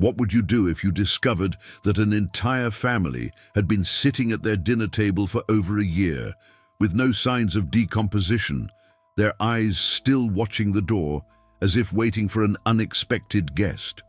What would you do if you discovered that an entire family had been sitting at their dinner table for over a year, with no signs of decomposition, their eyes still watching the door, as if waiting for an unexpected guest?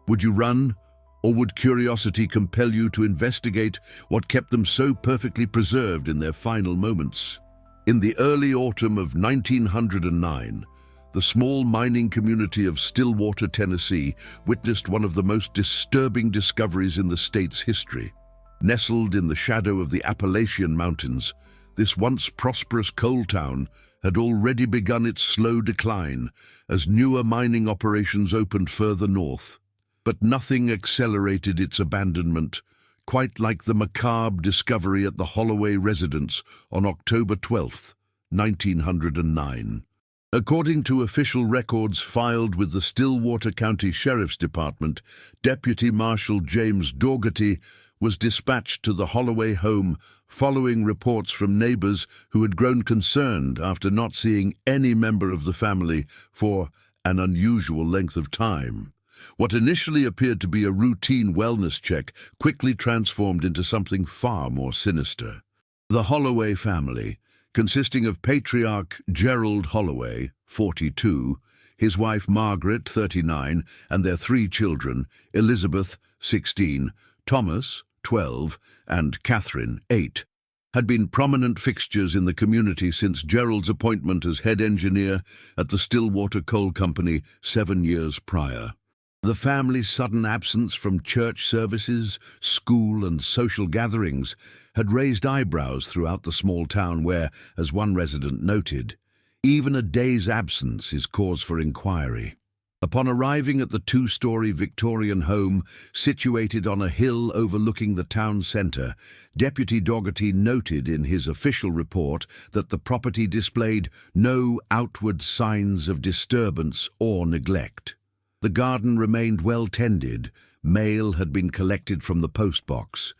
Would you run, or would curiosity compel you to investigate what kept them so perfectly preserved in their final moments? In the early autumn of 1909, the small mining community of Stillwater, Tennessee, witnessed one of the most disturbing discoveries in the state's history. Nestled in the shadow of the Appalachian Mountains, this once prosperous coal town had already begun its slow decline as newer mining operations opened further north. But nothing accelerated its abandonment, quite like the macabre discovery at the Holloway residence on October 12, 1909. According to official records filed with the Stillwater County Sheriff's Department, Deputy Marshal James Dougherty was dispatched to the Holloway home following reports from neighbors who had grown concerned after not seeing any member of the family for an unusual length of time. What initially appeared to be a routine wellness check quickly transformed into something far more sinister. The Holloway family, consisting of patriarch Gerald Holloway, 42, his wife Margaret, 39, and their three children, Elizabeth, 16, Thomas, 12, and Catherine, 8, had been prominent fixtures in the community since Gerald's appointment as head engineer at the Stillwater Coal Company 7 years prior. The family's sudden absence from church services, school, and social gatherings had raised eyebrows throughout the small town where, as one resident noted, even a day's absence is cause for inquiry. Upon arriving at the two-story Victorian home situated on a hill overlooking the town centre, Deputy Dougherty noted in his official report that the property displayed no outward signs of disturbance or neglect. The garden remained well tended, mail had been collected from the postbox,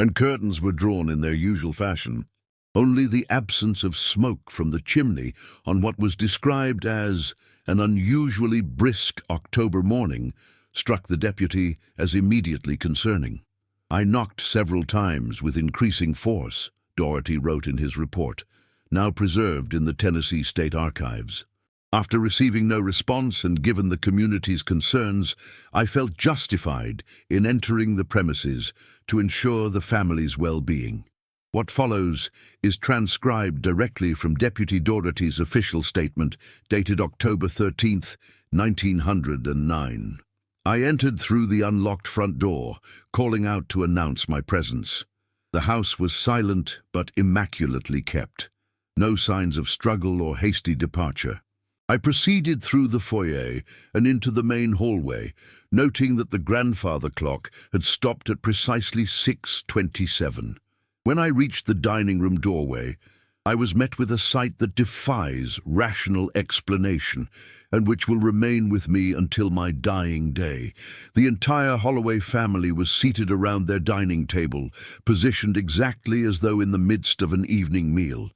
and curtains were drawn in their usual fashion. Only the absence of smoke from the chimney on what was described as an unusually brisk October morning struck the deputy as immediately concerning. "I knocked several times with increasing force," Dougherty wrote in his report, now preserved in the Tennessee State Archives. "After receiving no response and given the community's concerns, I felt justified in entering the premises to ensure the family's well-being." What follows is transcribed directly from Deputy Dougherty's official statement dated October 13, 1909. "I entered through the unlocked front door, calling out to announce my presence. The house was silent but immaculately kept. No signs of struggle or hasty departure. I proceeded through the foyer and into the main hallway, noting that the grandfather clock had stopped at precisely 6:27. When I reached the dining room doorway, I was met with a sight that defies rational explanation and which will remain with me until my dying day. The entire Holloway family was seated around their dining table, positioned exactly as though in the midst of an evening meal.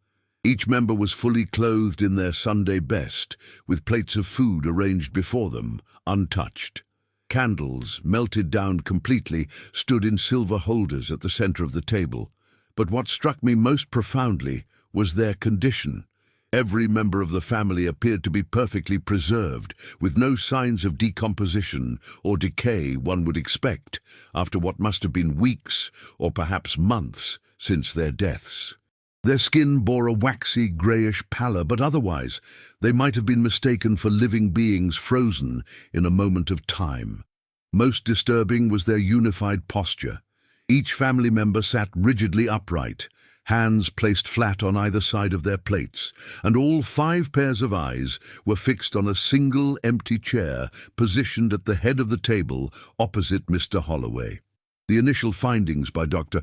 Each member was fully clothed in their Sunday best, with plates of food arranged before them, untouched. Candles, melted down completely, stood in silver holders at the center of the table. But what struck me most profoundly was their condition. Every member of the family appeared to be perfectly preserved, with no signs of decomposition or decay one would expect after what must have been weeks or perhaps months since their deaths. Their skin bore a waxy, greyish pallor, but otherwise they might have been mistaken for living beings frozen in a moment of time. Most disturbing was their unified posture. Each family member sat rigidly upright, hands placed flat on either side of their plates, and all 5 pairs of eyes were fixed on a single empty chair positioned at the head of the table opposite Mr. Holloway. The initial findings by Dr.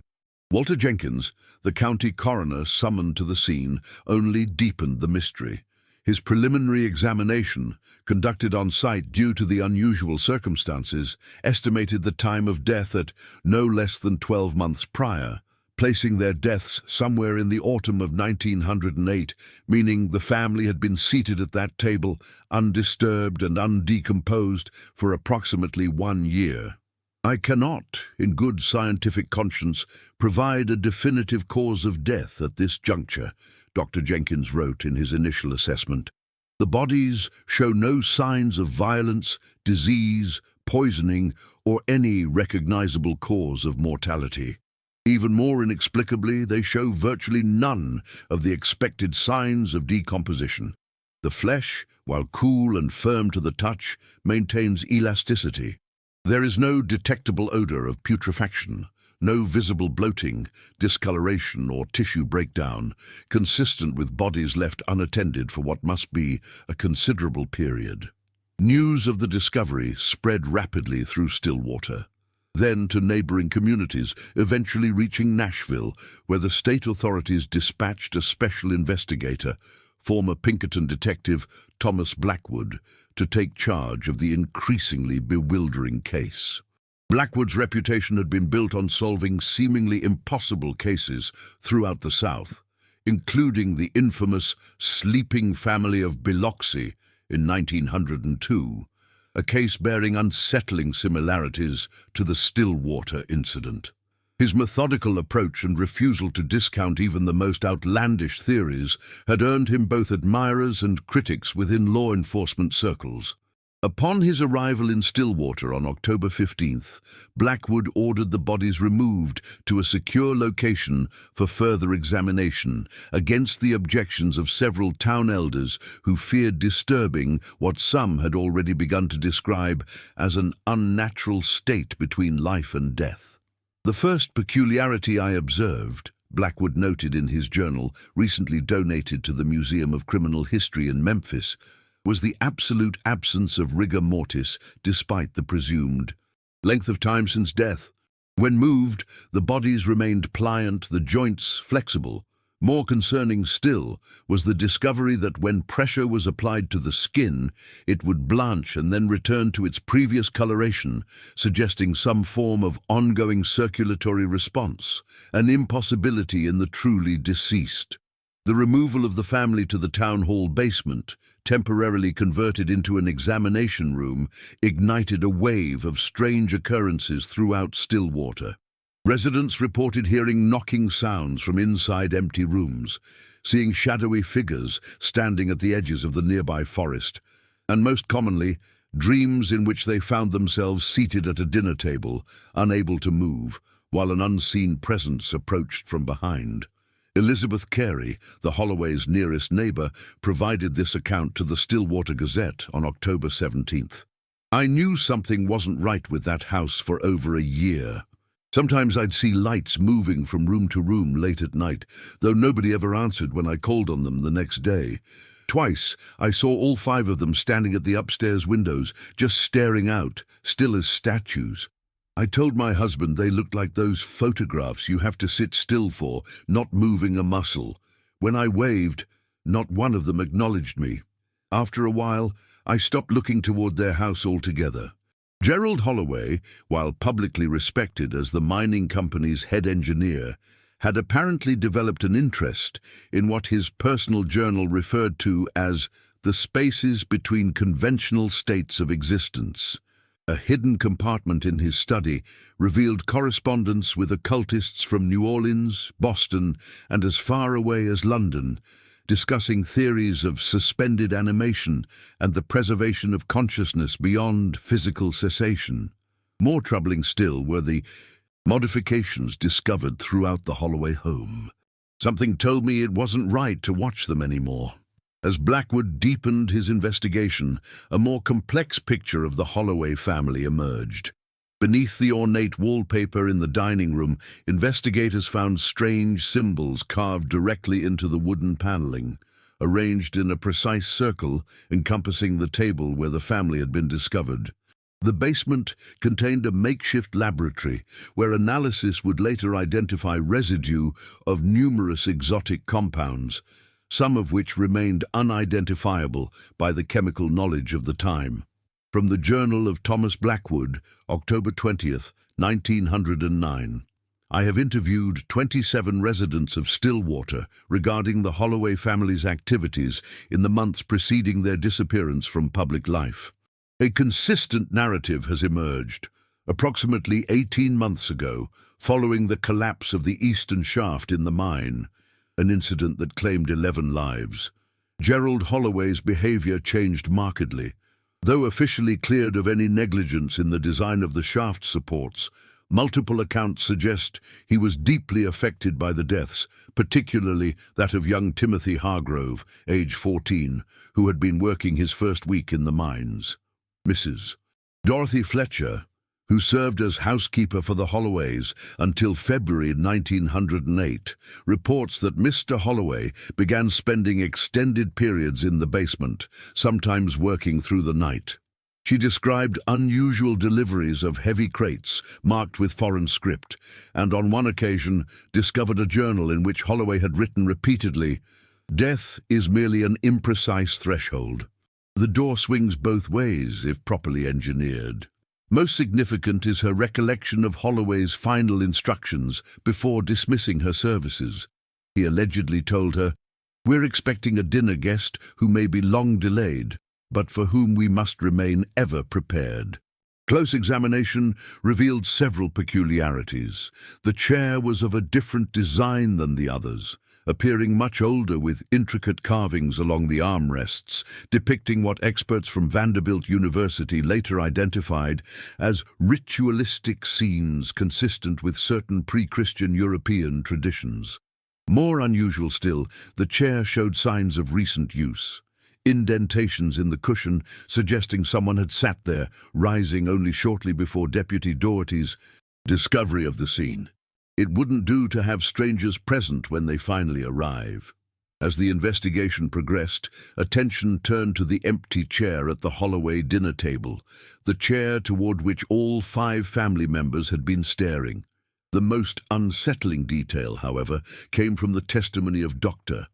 Walter Jenkins, the county coroner summoned to the scene, only deepened the mystery. His preliminary examination, conducted on site due to the unusual circumstances, estimated the time of death at no less than 12 months prior, placing their deaths somewhere in the autumn of 1908, meaning the family had been seated at that table, undisturbed and undecomposed, for approximately 1 year. I cannot, in good scientific conscience, provide a definitive cause of death at this juncture, Dr. Jenkins wrote in his initial assessment. The bodies show no signs of violence, disease, poisoning, or any recognizable cause of mortality. Even more inexplicably, they show virtually none of the expected signs of decomposition. The flesh, while cool and firm to the touch, maintains elasticity. There is no detectable odor of putrefaction, no visible bloating, discoloration, or tissue breakdown, consistent with bodies left unattended for what must be a considerable period. News of the discovery spread rapidly through Stillwater, then to neighboring communities, eventually reaching Nashville, where the state authorities dispatched a special investigator, former Pinkerton detective Thomas Blackwood, to take charge of the increasingly bewildering case. Blackwood's reputation had been built on solving seemingly impossible cases throughout the South, including the infamous sleeping family of Biloxi in 1902, a case bearing unsettling similarities to the Stillwater incident. His methodical approach and refusal to discount even the most outlandish theories had earned him both admirers and critics within law enforcement circles. Upon his arrival in Stillwater on October 15th, Blackwood ordered the bodies removed to a secure location for further examination, against the objections of several town elders who feared disturbing what some had already begun to describe as an unnatural state between life and death. The first peculiarity I observed, Blackwood noted in his journal, recently donated to the Museum of Criminal History in Memphis, was the absolute absence of rigor mortis despite the presumed length of time since death. When moved, the bodies remained pliant, the joints flexible. More concerning still was the discovery that when pressure was applied to the skin, it would blanch and then return to its previous coloration, suggesting some form of ongoing circulatory response, an impossibility in the truly deceased. The removal of the family to the town hall basement, temporarily converted into an examination room, ignited a wave of strange occurrences throughout Stillwater. Residents reported hearing knocking sounds from inside empty rooms, seeing shadowy figures standing at the edges of the nearby forest, and most commonly, dreams in which they found themselves seated at a dinner table, unable to move, while an unseen presence approached from behind. Elizabeth Carey, the Holloway's nearest neighbor, provided this account to the Stillwater Gazette on October 17th. "I knew something wasn't right with that house for over a year. Sometimes I'd see lights moving from room to room late at night, though nobody ever answered when I called on them the next day. Twice, I saw all 5 of them standing at the upstairs windows, just staring out, still as statues. I told my husband they looked like those photographs you have to sit still for, not moving a muscle. When I waved, not one of them acknowledged me. After a while, I stopped looking toward their house altogether." Gerald Holloway, while publicly respected as the mining company's head engineer, had apparently developed an interest in what his personal journal referred to as the spaces between conventional states of existence. A hidden compartment in his study revealed correspondence with occultists from New Orleans, Boston, and as far away as London, discussing theories of suspended animation and the preservation of consciousness beyond physical cessation. More troubling still were the modifications discovered throughout the Holloway home. Something told me it wasn't right to watch them anymore. As Blackwood deepened his investigation, a more complex picture of the Holloway family emerged. Beneath the ornate wallpaper in the dining room, investigators found strange symbols carved directly into the wooden paneling, arranged in a precise circle encompassing the table where the family had been discovered. The basement contained a makeshift laboratory where analysis would later identify residue of numerous exotic compounds, some of which remained unidentifiable by the chemical knowledge of the time. From the Journal of Thomas Blackwood, October 20th, 1909. I have interviewed 27 residents of Stillwater regarding the Holloway family's activities in the months preceding their disappearance from public life. A consistent narrative has emerged. Approximately 18 months ago, following the collapse of the eastern shaft in the mine, an incident that claimed 11 lives, Gerald Holloway's behavior changed markedly. Though officially cleared of any negligence in the design of the shaft supports, multiple accounts suggest he was deeply affected by the deaths, particularly that of young Timothy Hargrove, age 14, who had been working his first week in the mines. Mrs. Dorothy Fletcher, who served as housekeeper for the Holloways until February 1908, reports that Mr. Holloway began spending extended periods in the basement, sometimes working through the night. She described unusual deliveries of heavy crates marked with foreign script, and on one occasion discovered a journal in which Holloway had written repeatedly, "Death is merely an imprecise threshold. The door swings both ways if properly engineered." Most significant is her recollection of Holloway's final instructions before dismissing her services. He allegedly told her, "We're expecting a dinner guest who may be long delayed, but for whom we must remain ever prepared." Close examination revealed several peculiarities. The chair was of a different design than the others, appearing much older with intricate carvings along the armrests, depicting what experts from Vanderbilt University later identified as ritualistic scenes consistent with certain pre-Christian European traditions. More unusual still, the chair showed signs of recent use. Indentations in the cushion suggesting someone had sat there, rising only shortly before Deputy Doherty's discovery of the scene. It wouldn't do to have strangers present when they finally arrive. As the investigation progressed, attention turned to the empty chair at the Holloway dinner table, the chair toward which all 5 family members had been staring. The most unsettling detail, however, came from the testimony of Dr.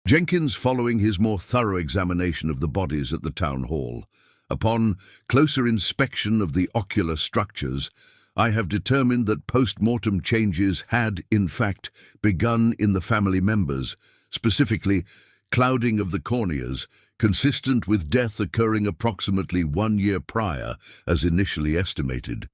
Jenkins following his more thorough examination of the bodies at the town hall. Upon closer inspection of the ocular structures, I have determined that post-mortem changes had, in fact, begun in the family members, specifically clouding of the corneas, consistent with death occurring approximately 1 year prior, as initially estimated.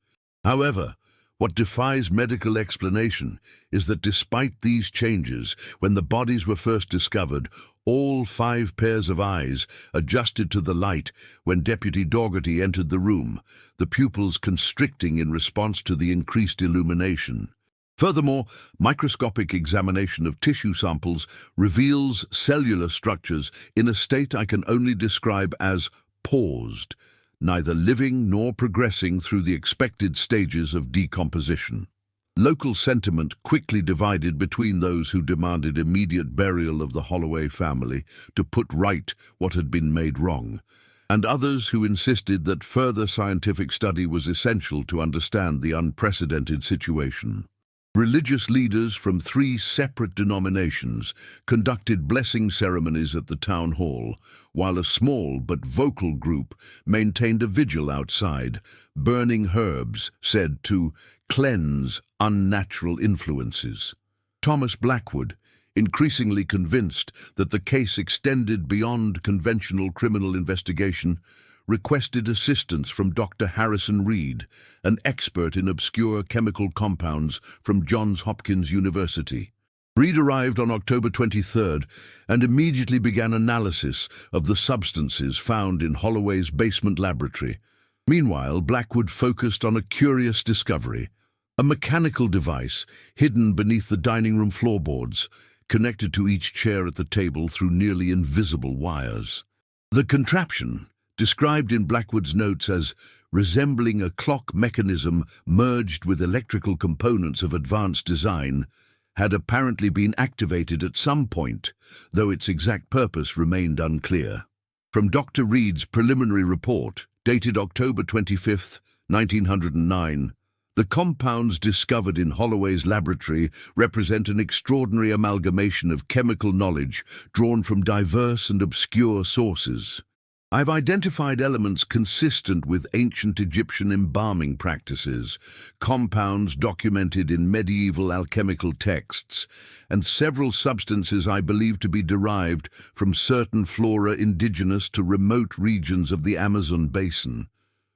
However, what defies medical explanation is that despite these changes, when the bodies were first discovered, all 5 pairs of eyes adjusted to the light when Deputy Dougherty entered the room, the pupils constricting in response to the increased illumination. Furthermore, microscopic examination of tissue samples reveals cellular structures in a state I can only describe as paused, neither living nor progressing through the expected stages of decomposition. Local sentiment quickly divided between those who demanded immediate burial of the Holloway family to put right what had been made wrong, and others who insisted that further scientific study was essential to understand the unprecedented situation. Religious leaders from 3 separate denominations conducted blessing ceremonies at the town hall, while a small but vocal group maintained a vigil outside, burning herbs said to cleanse unnatural influences. Thomas Blackwood, increasingly convinced that the case extended beyond conventional criminal investigation, requested assistance from Dr. Harrison Reed, an expert in obscure chemical compounds from Johns Hopkins University. Reed arrived on October 23rd and immediately began analysis of the substances found in Holloway's basement laboratory. Meanwhile, Blackwood focused on a curious discovery: a mechanical device hidden beneath the dining room floorboards, connected to each chair at the table through nearly invisible wires. The contraption, described in Blackwood's notes as resembling a clock mechanism merged with electrical components of advanced design, had apparently been activated at some point, though its exact purpose remained unclear. From Dr. Reed's preliminary report, dated October 25, 1909, the compounds discovered in Holloway's laboratory represent an extraordinary amalgamation of chemical knowledge drawn from diverse and obscure sources. I've identified elements consistent with ancient Egyptian embalming practices, compounds documented in medieval alchemical texts, and several substances I believe to be derived from certain flora indigenous to remote regions of the Amazon basin.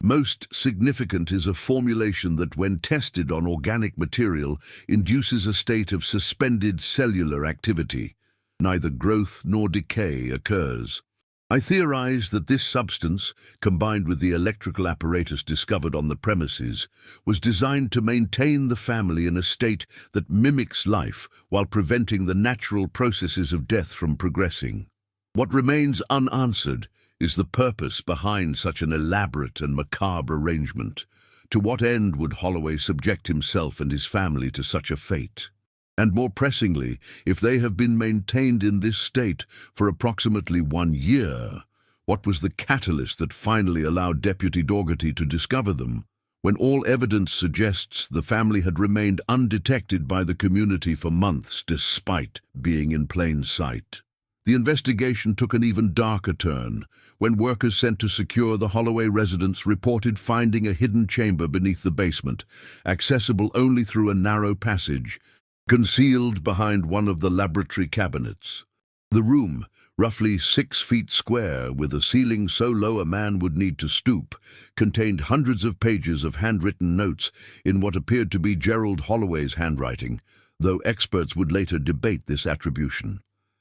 Most significant is a formulation that, when tested on organic material, induces a state of suspended cellular activity. Neither growth nor decay occurs. I theorize that this substance, combined with the electrical apparatus discovered on the premises, was designed to maintain the family in a state that mimics life while preventing the natural processes of death from progressing. What remains unanswered is the purpose behind such an elaborate and macabre arrangement. To what end would Holloway subject himself and his family to such a fate? And more pressingly, if they have been maintained in this state for approximately 1 year, what was the catalyst that finally allowed Deputy Dougherty to discover them, when all evidence suggests the family had remained undetected by the community for months despite being in plain sight? The investigation took an even darker turn when workers sent to secure the Holloway residence reported finding a hidden chamber beneath the basement, accessible only through a narrow passage, concealed behind one of the laboratory cabinets. The room, roughly 6 feet square, with a ceiling so low a man would need to stoop, contained hundreds of pages of handwritten notes in what appeared to be Gerald Holloway's handwriting, though experts would later debate this attribution.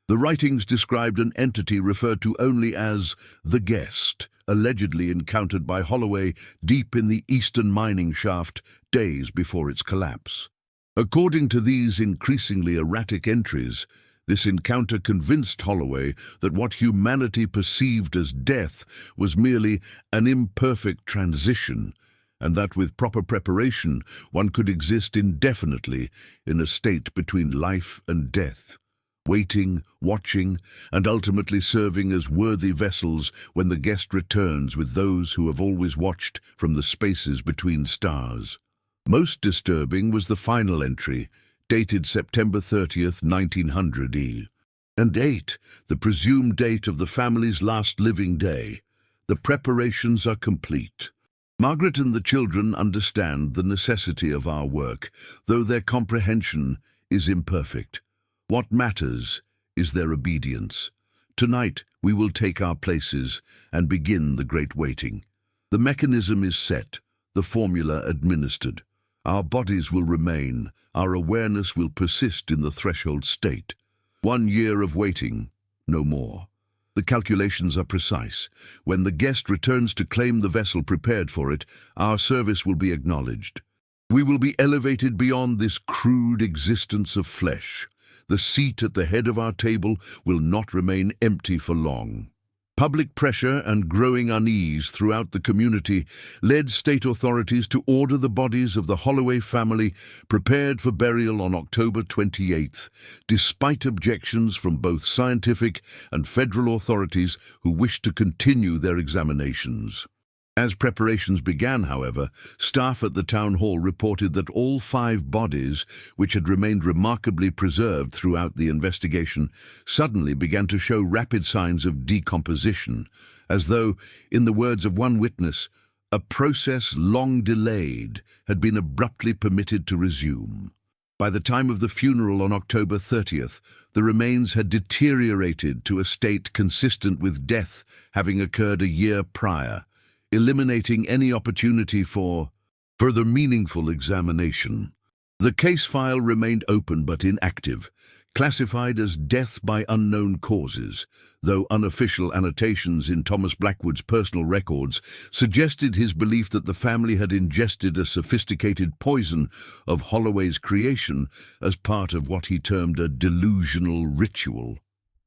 The writings described an entity referred to only as the Guest, allegedly encountered by Holloway deep in the eastern mining shaft days before its collapse. According to these increasingly erratic entries, this encounter convinced Holloway that what humanity perceived as death was merely an imperfect transition, and that with proper preparation one could exist indefinitely in a state between life and death, waiting, watching, and ultimately serving as worthy vessels when the Guest returns with those who have always watched from the spaces between stars. Most disturbing was the final entry, dated September 30th, 1900 and 8, the presumed date of the family's last living day. The preparations are complete. Margaret and the children understand the necessity of our work, though their comprehension is imperfect. What matters is their obedience. Tonight we will take our places and begin the great waiting. The mechanism is set, the formula administered. Our bodies will remain, our awareness will persist in the threshold state. 1 year of waiting, no more. The calculations are precise. When the Guest returns to claim the vessel prepared for it, our service will be acknowledged. We will be elevated beyond this crude existence of flesh. The seat at the head of our table will not remain empty for long. Public pressure and growing unease throughout the community led state authorities to order the bodies of the Holloway family prepared for burial on October 28th, despite objections from both scientific and federal authorities who wished to continue their examinations. As preparations began, however, staff at the town hall reported that all 5 bodies, which had remained remarkably preserved throughout the investigation, suddenly began to show rapid signs of decomposition, as though, in the words of one witness, a process long delayed had been abruptly permitted to resume. By the time of the funeral on October 30th, the remains had deteriorated to a state consistent with death having occurred a year prior, eliminating any opportunity for further meaningful examination. The case file remained open but inactive, classified as death by unknown causes, though unofficial annotations in Thomas Blackwood's personal records suggested his belief that the family had ingested a sophisticated poison of Holloway's creation as part of what he termed a delusional ritual.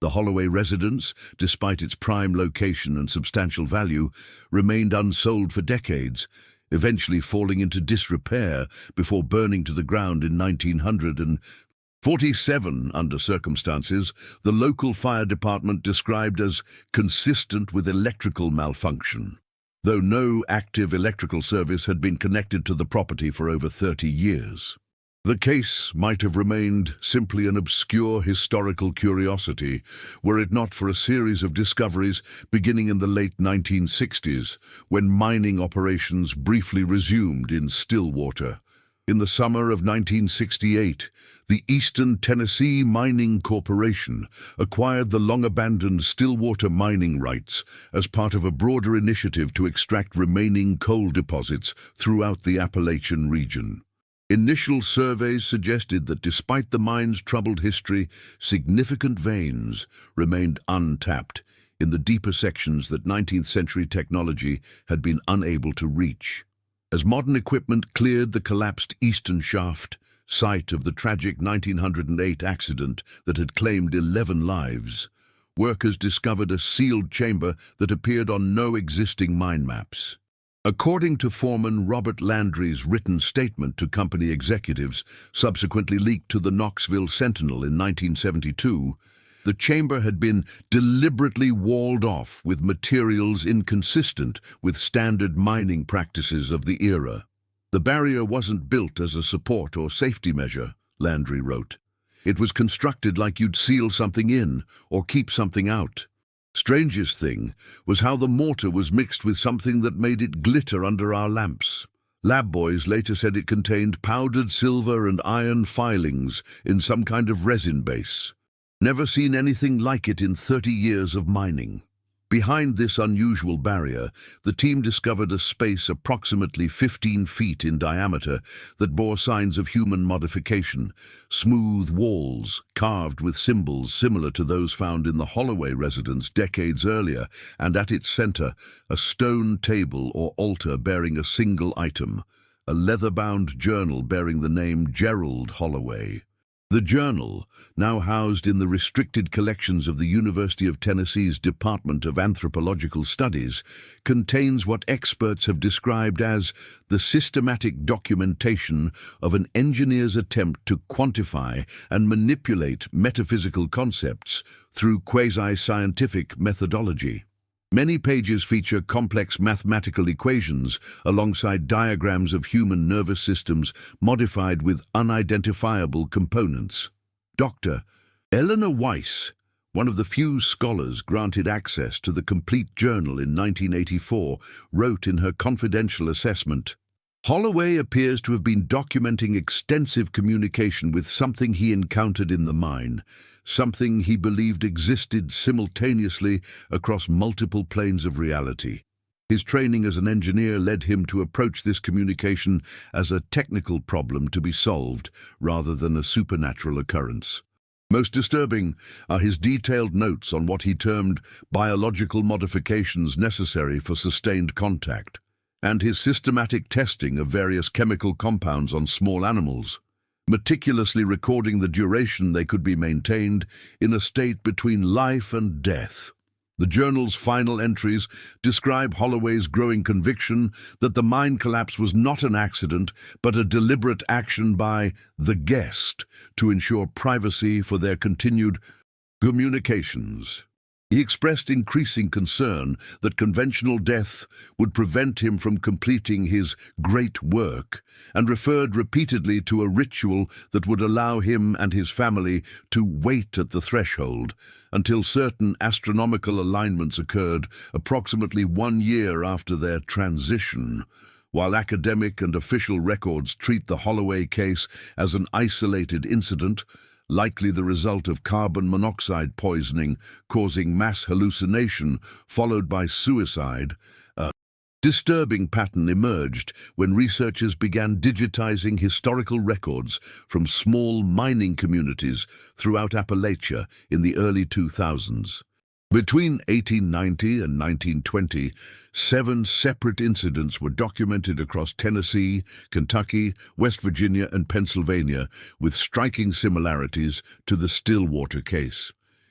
The Holloway residence, despite its prime location and substantial value, remained unsold for decades, eventually falling into disrepair before burning to the ground in 1947 under circumstances the local fire department described as consistent with electrical malfunction, though no active electrical service had been connected to the property for over 30 years. The case might have remained simply an obscure historical curiosity were it not for a series of discoveries beginning in the late 1960s, when mining operations briefly resumed in Stillwater. In the summer of 1968, the Eastern Tennessee Mining Corporation acquired the long-abandoned Stillwater mining rights as part of a broader initiative to extract remaining coal deposits throughout the Appalachian region. Initial surveys suggested that despite the mine's troubled history, significant veins remained untapped in the deeper sections that 19th-century technology had been unable to reach. As modern equipment cleared the collapsed eastern shaft, site of the tragic 1908 accident that had claimed 11 lives, workers discovered a sealed chamber that appeared on no existing mine maps. According to foreman Robert Landry's written statement to company executives, subsequently leaked to the Knoxville Sentinel in 1972, the chamber had been deliberately walled off with materials inconsistent with standard mining practices of the era. The barrier wasn't built as a support or safety measure, Landry wrote. It was constructed like you'd seal something in or keep something out. Strangest thing was how the mortar was mixed with something that made it glitter under our lamps. Lab boys later said it contained powdered silver and iron filings in some kind of resin base. Never seen anything like it in 30 years of mining. Behind this unusual barrier, the team discovered a space approximately 15 feet in diameter that bore signs of human modification, smooth walls carved with symbols similar to those found in the Holloway residence decades earlier, and at its center, a stone table or altar bearing a single item, a leather-bound journal bearing the name Gerald Holloway. The journal, now housed in the restricted collections of the University of Tennessee's Department of Anthropological Studies, contains what experts have described as the systematic documentation of an engineer's attempt to quantify and manipulate metaphysical concepts through quasi-scientific methodology. Many pages feature complex mathematical equations alongside diagrams of human nervous systems modified with unidentifiable components. Dr. Eleanor Weiss, one of the few scholars granted access to the complete journal in 1984, wrote in her confidential assessment, "Holloway appears to have been documenting extensive communication with something he encountered in the mine, something he believed existed simultaneously across multiple planes of reality. His training as an engineer led him to approach this communication as a technical problem to be solved rather than a supernatural occurrence. Most disturbing are his detailed notes on what he termed biological modifications necessary for sustained contact, and his systematic testing of various chemical compounds on small animals, meticulously recording the duration they could be maintained in a state between life and death." The journal's final entries describe Holloway's growing conviction that the mine collapse was not an accident, but a deliberate action by the guest to ensure privacy for their continued communications. He expressed increasing concern that conventional death would prevent him from completing his great work, and referred repeatedly to a ritual that would allow him and his family to wait at the threshold until certain astronomical alignments occurred approximately 1 year after their transition. While academic and official records treat the Holloway case as an isolated incident, likely the result of carbon monoxide poisoning causing mass hallucination followed by suicide, a disturbing pattern emerged when researchers began digitizing historical records from small mining communities throughout Appalachia in the early 2000s. Between 1890 and 1920, 7 separate incidents were documented across Tennessee, Kentucky, West Virginia, and Pennsylvania, with striking similarities to the Stillwater case.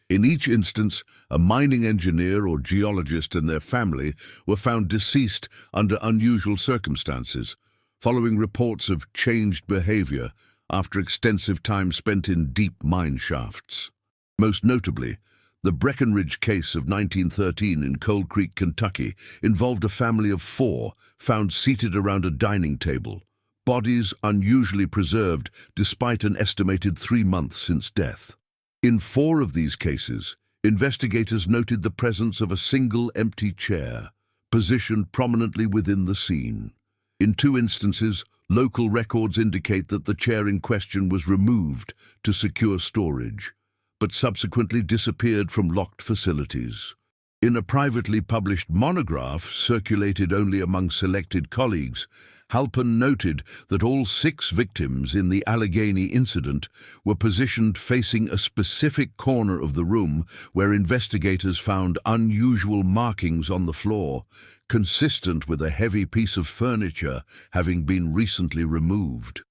In each instance, a mining engineer or geologist and their family were found deceased under unusual circumstances, following reports of changed behavior after extensive time spent in deep mine shafts. Most notably, the Breckenridge case of 1913 in Coal Creek, Kentucky, involved a family of 4 found seated around a dining table, bodies unusually preserved despite an estimated 3 months since death. In 4 of these cases, investigators noted the presence of a single empty chair, positioned prominently within the scene. In 2 instances, Local records indicate that the chair in question was removed to secure storage, but subsequently disappeared from locked facilities. In a privately published monograph circulated only among selected colleagues, Halpern noted that all 6 victims in the Allegheny incident were positioned facing a specific corner of the room where investigators found unusual markings on the floor, consistent with a heavy piece of furniture having been recently removed.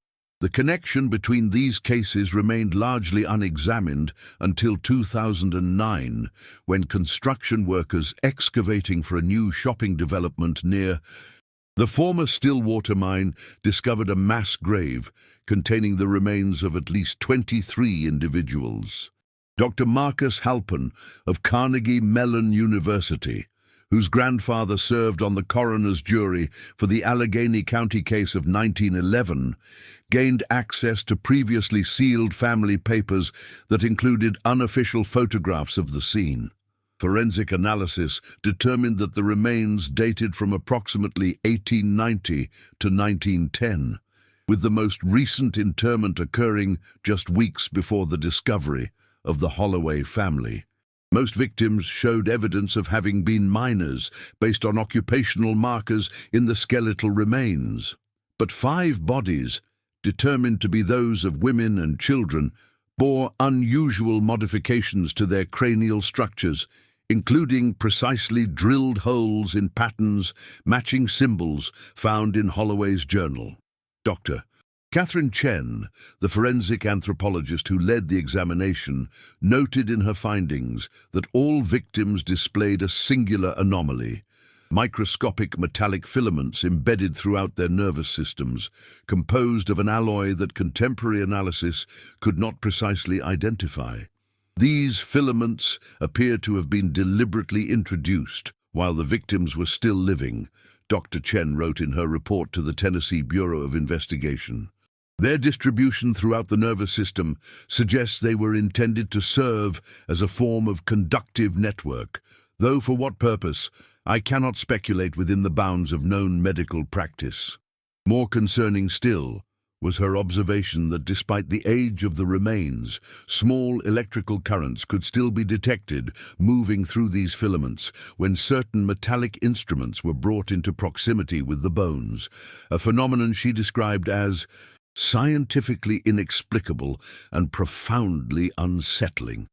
The connection between these cases remained largely unexamined until 2009, when construction workers excavating for a new shopping development near the former Stillwater mine discovered a mass grave containing the remains of at least 23 individuals. Dr. Marcus Halpern of Carnegie Mellon University, whose grandfather served on the coroner's jury for the Allegheny County case of 1911, gained access to previously sealed family papers that included unofficial photographs of the scene. Forensic analysis determined that the remains dated from approximately 1890 to 1910, with the most recent interment occurring just weeks before the discovery of the Holloway family. Most victims showed evidence of having been miners based on occupational markers in the skeletal remains. But 5 bodies, determined to be those of women and children, bore unusual modifications to their cranial structures, including precisely drilled holes in patterns matching symbols found in Holloway's journal. Dr. Catherine Chen, the forensic anthropologist who led the examination, noted in her findings that all victims displayed a singular anomaly: microscopic metallic filaments embedded throughout their nervous systems, composed of an alloy that contemporary analysis could not precisely identify. These filaments appear to have been deliberately introduced while the victims were still living, Dr. Chen wrote in her report to the Tennessee Bureau of Investigation. Their distribution throughout the nervous system suggests they were intended to serve as a form of conductive network, though for what purpose, I cannot speculate within the bounds of known medical practice. More concerning still was her observation that despite the age of the remains, small electrical currents could still be detected moving through these filaments when certain metallic instruments were brought into proximity with the bones, a phenomenon she described as scientifically inexplicable and profoundly unsettling.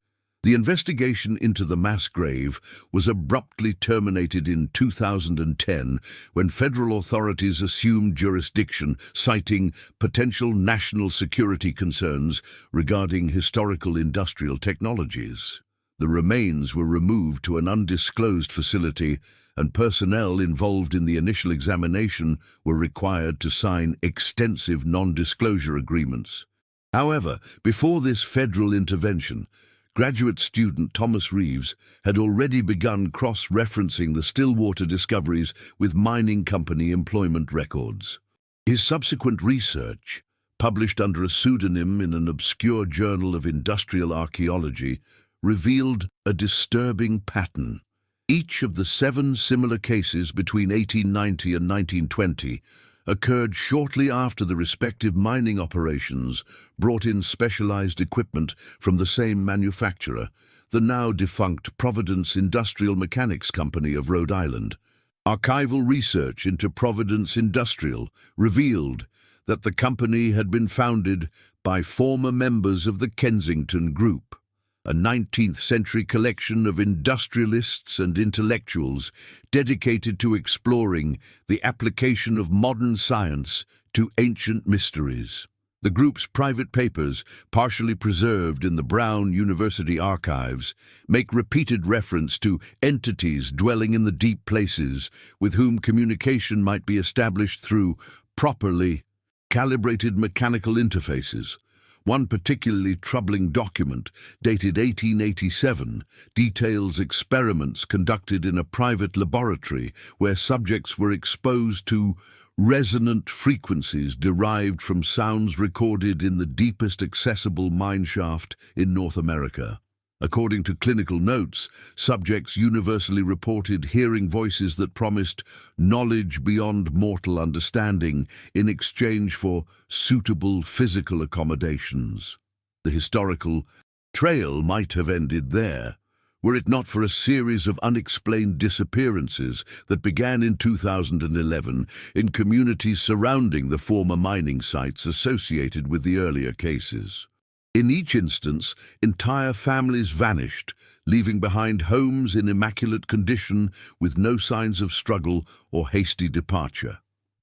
The investigation into the mass grave was abruptly terminated in 2010 when federal authorities assumed jurisdiction, citing potential national security concerns regarding historical industrial technologies. The remains were removed to an undisclosed facility, and personnel involved in the initial examination were required to sign extensive non-disclosure agreements. However, before this federal intervention, graduate student Thomas Reeves had already begun cross-referencing the Stillwater discoveries with mining company employment records. His subsequent research, published under a pseudonym in an obscure journal of industrial archaeology, revealed a disturbing pattern. Each of the 7 similar cases between 1890 and 1920 occurred shortly after the respective mining operations brought in specialized equipment from the same manufacturer, the now defunct Providence Industrial Mechanics Company of Rhode Island. Archival research into Providence Industrial revealed that the company had been founded by former members of the Kensington Group, a 19th-century collection of industrialists and intellectuals dedicated to exploring the application of modern science to ancient mysteries. The group's private papers, partially preserved in the Brown University archives, make repeated reference to entities dwelling in the deep places with whom communication might be established through properly calibrated mechanical interfaces. One particularly troubling document, dated 1887, details experiments conducted in a private laboratory where subjects were exposed to resonant frequencies derived from sounds recorded in the deepest accessible mine shaft in North America. According to clinical notes, subjects universally reported hearing voices that promised knowledge beyond mortal understanding in exchange for suitable physical accommodations. The historical trail might have ended there, were it not for a series of unexplained disappearances that began in 2011 in communities surrounding the former mining sites associated with the earlier cases. In each instance, entire families vanished, leaving behind homes in immaculate condition with no signs of struggle or hasty departure.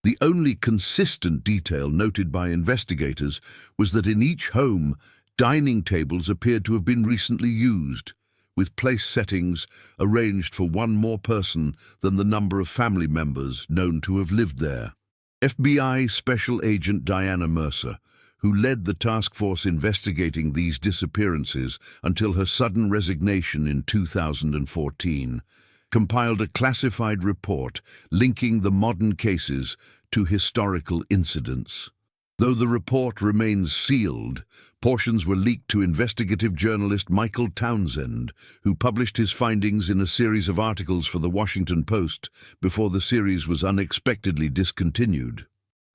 The only consistent detail noted by investigators was that in each home, dining tables appeared to have been recently used, with place settings arranged for one more person than the number of family members known to have lived there. FBI Special Agent Diana Mercer, who led the task force investigating these disappearances until her sudden resignation in 2014, compiled a classified report linking the modern cases to historical incidents. Though the report remains sealed, portions were leaked to investigative journalist Michael Townsend, who published his findings in a series of articles for the Washington Post before the series was unexpectedly discontinued.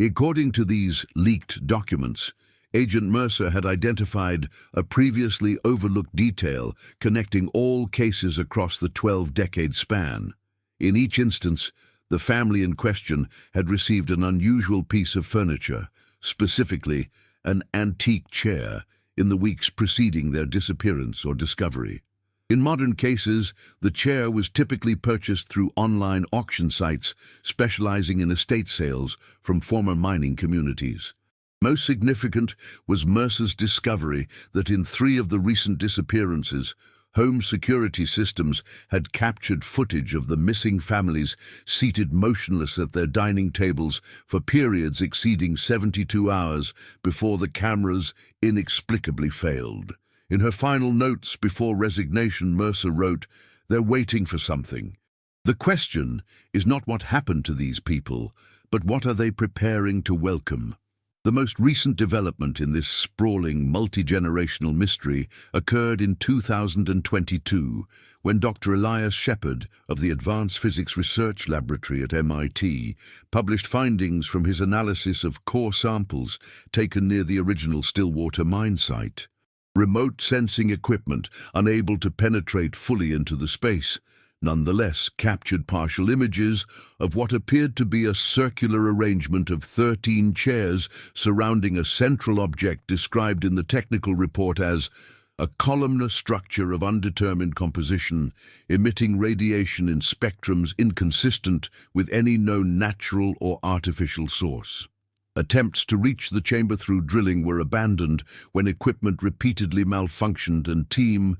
According to these leaked documents, Agent Mercer had identified a previously overlooked detail connecting all cases across the 12-decade span. In each instance, the family in question had received an unusual piece of furniture, specifically an antique chair, in the weeks preceding their disappearance or discovery. In modern cases, the chair was typically purchased through online auction sites specializing in estate sales from former mining communities. Most significant was Mercer's discovery that in 3 of the recent disappearances, home security systems had captured footage of the missing families seated motionless at their dining tables for periods exceeding 72 hours before the cameras inexplicably failed. In her final notes before resignation, Mercer wrote, "They're waiting for something. The question is not what happened to these people, but what are they preparing to welcome?" The most recent development in this sprawling, multi-generational mystery occurred in 2022, when Dr. Elias Shepard of the Advanced Physics Research Laboratory at MIT published findings from his analysis of core samples taken near the original Stillwater mine site. Remote sensing equipment, unable to penetrate fully into the space, nonetheless captured partial images of what appeared to be a circular arrangement of 13 chairs surrounding a central object described in the technical report as a columnar structure of undetermined composition, emitting radiation in spectrums inconsistent with any known natural or artificial source. Attempts to reach the chamber through drilling were abandoned when equipment repeatedly malfunctioned, and team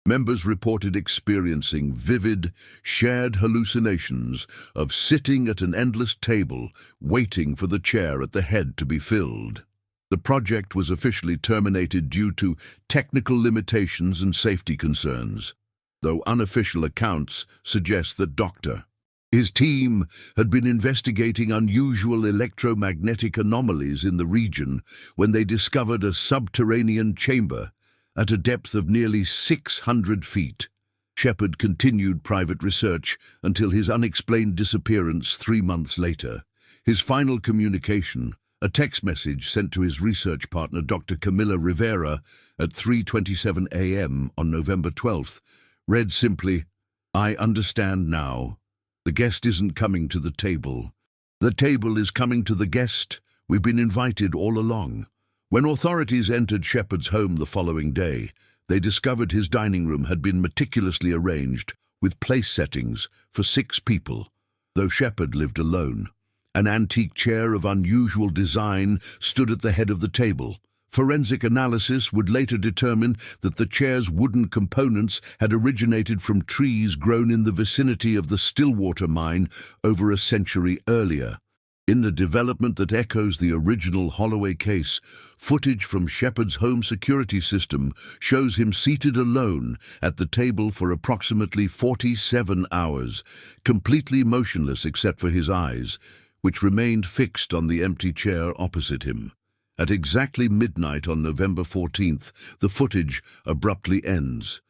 members reported experiencing vivid, shared hallucinations of sitting at an endless table, waiting for the chair at the head to be filled. The project was officially terminated due to technical limitations and safety concerns, though unofficial accounts suggest that his team had been investigating unusual electromagnetic anomalies in the region when they discovered a subterranean chamber at a depth of nearly 600 feet. Shepard continued private research until his unexplained disappearance 3 months later. His final communication, a text message sent to his research partner Dr. Camila Rivera at 3:27 a.m. on November 12th, read simply, "I understand now. The guest isn't coming to the table. The table is coming to the guest. We've been invited all along." When authorities entered Shepard's home the following day, they discovered his dining room had been meticulously arranged with place settings for 6 people, though Shepard lived alone. An antique chair of unusual design stood at the head of the table. Forensic analysis would later determine that the chair's wooden components had originated from trees grown in the vicinity of the Stillwater mine over a century earlier. In a development that echoes the original Holloway case, footage from Shepard's home security system shows him seated alone at the table for approximately 47 hours, completely motionless except for his eyes, which remained fixed on the empty chair opposite him. At exactly midnight on November 14th, the footage abruptly ends.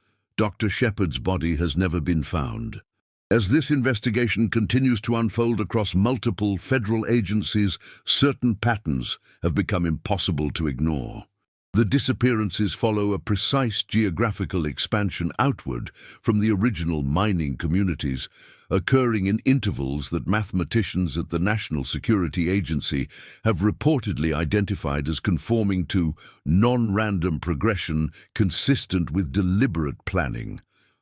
Dr. Shepard's body has never been found. As this investigation continues to unfold across multiple federal agencies, certain patterns have become impossible to ignore. The disappearances follow a precise geographical expansion outward from the original mining communities, occurring in intervals that mathematicians at the National Security Agency have reportedly identified as conforming to non-random progression consistent with deliberate planning.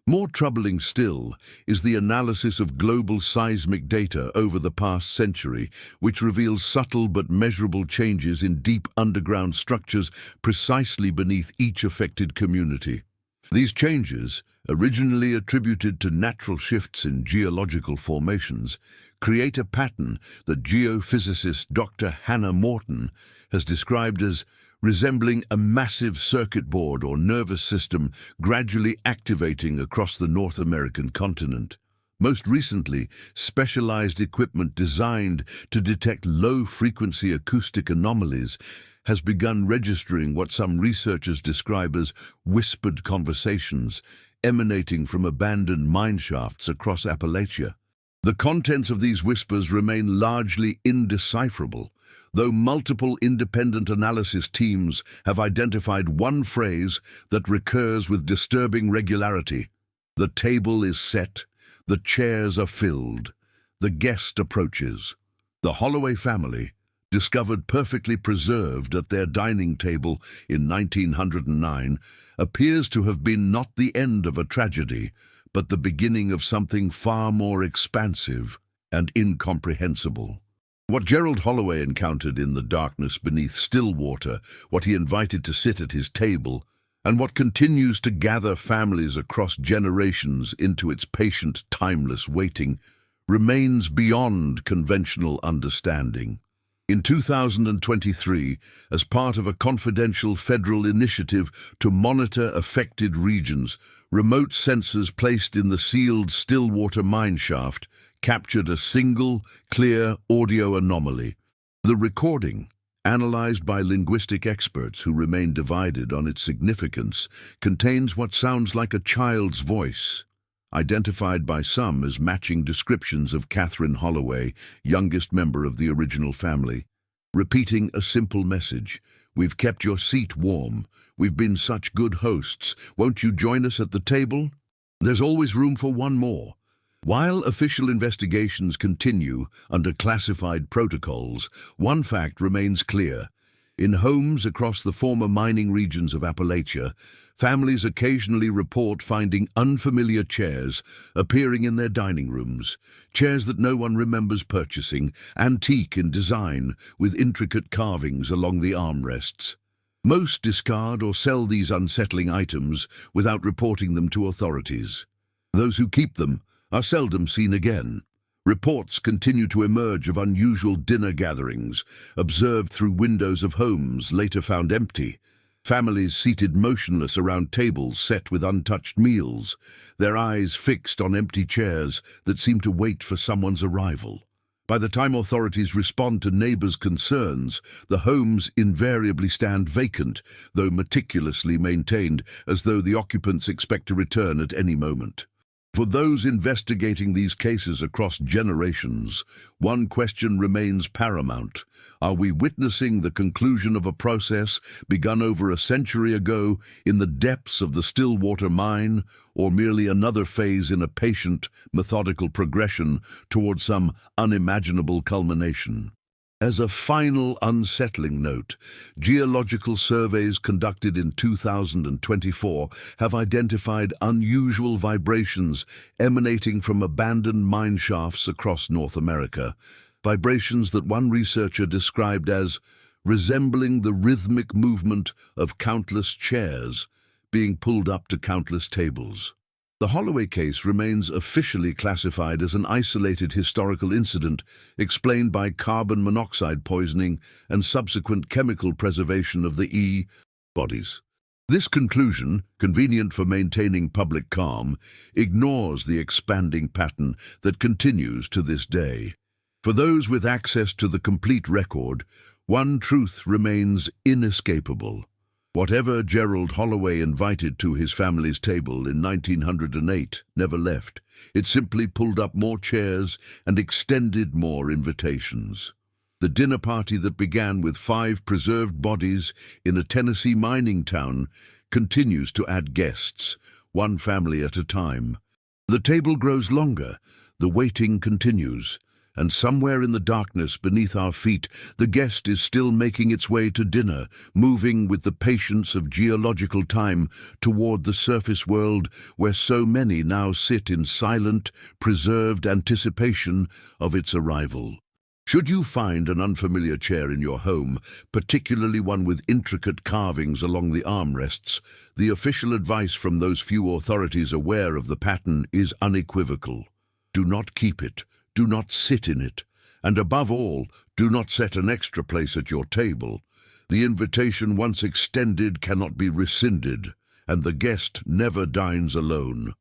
More troubling still is the analysis of global seismic data over the past century, which reveals subtle but measurable changes in deep underground structures precisely beneath each affected community. These changes, originally attributed to natural shifts in geological formations, create a pattern that geophysicist Dr. Hannah Morton has described as resembling a massive circuit board or nervous system gradually activating across the North American continent. Most recently, specialized equipment designed to detect low-frequency acoustic anomalies has begun registering what some researchers describe as whispered conversations emanating from abandoned mine shafts across Appalachia. The contents of these whispers remain largely indecipherable, though multiple independent analysis teams have identified one phrase that recurs with disturbing regularity. The table is set, the chairs are filled, the guest approaches. The Holloway family, discovered perfectly preserved at their dining table in 1909, appears to have been not the end of a tragedy, but the beginning of something far more expansive and incomprehensible. What Gerald Holloway encountered in the darkness beneath Stillwater, what he invited to sit at his table, and what continues to gather families across generations into its patient, timeless waiting, remains beyond conventional understanding. In 2023, as part of a confidential federal initiative to monitor affected regions, remote sensors placed in the sealed Stillwater mine shaft captured a single, clear audio anomaly. The recording, analyzed by linguistic experts who remain divided on its significance, contains what sounds like a child's voice, identified by some as matching descriptions of Catherine Holloway, youngest member of the original family, repeating a simple message: "We've kept your seat warm. We've been such good hosts. Won't you join us at the table? There's always room for one more." While official investigations continue under classified protocols, one fact remains clear. In homes across the former mining regions of Appalachia, families occasionally report finding unfamiliar chairs appearing in their dining rooms, chairs that no one remembers purchasing, antique in design with intricate carvings along the armrests. Most discard or sell these unsettling items without reporting them to authorities. Those who keep them are seldom seen again. Reports continue to emerge of unusual dinner gatherings, observed through windows of homes later found empty. Families seated motionless around tables set with untouched meals, their eyes fixed on empty chairs that seem to wait for someone's arrival. By the time authorities respond to neighbors' concerns, the homes invariably stand vacant, though meticulously maintained, as though the occupants expect to return at any moment. For those investigating these cases across generations, one question remains paramount. Are we witnessing the conclusion of a process begun over a century ago in the depths of the Stillwater mine, or merely another phase in a patient, methodical progression toward some unimaginable culmination? As a final unsettling note, geological surveys conducted in 2024 have identified unusual vibrations emanating from abandoned mine shafts across North America, vibrations that one researcher described as resembling the rhythmic movement of countless chairs being pulled up to countless tables. The Holloway case remains officially classified as an isolated historical incident explained by carbon monoxide poisoning and subsequent chemical preservation of the bodies. This conclusion, convenient for maintaining public calm, ignores the expanding pattern that continues to this day. For those with access to the complete record, one truth remains inescapable. Whatever Gerald Holloway invited to his family's table in 1908 never left. It simply pulled up more chairs and extended more invitations. The dinner party that began with 5 preserved bodies in a Tennessee mining town continues to add guests, one family at a time. The table grows longer, the waiting continues, and somewhere in the darkness beneath our feet, the guest is still making its way to dinner, moving with the patience of geological time toward the surface world where so many now sit in silent, preserved anticipation of its arrival. Should you find an unfamiliar chair in your home, particularly one with intricate carvings along the armrests, the official advice from those few authorities aware of the pattern is unequivocal. Do not keep it, do not sit in it, and above all, do not set an extra place at your table. The invitation once extended cannot be rescinded, and the guest never dines alone.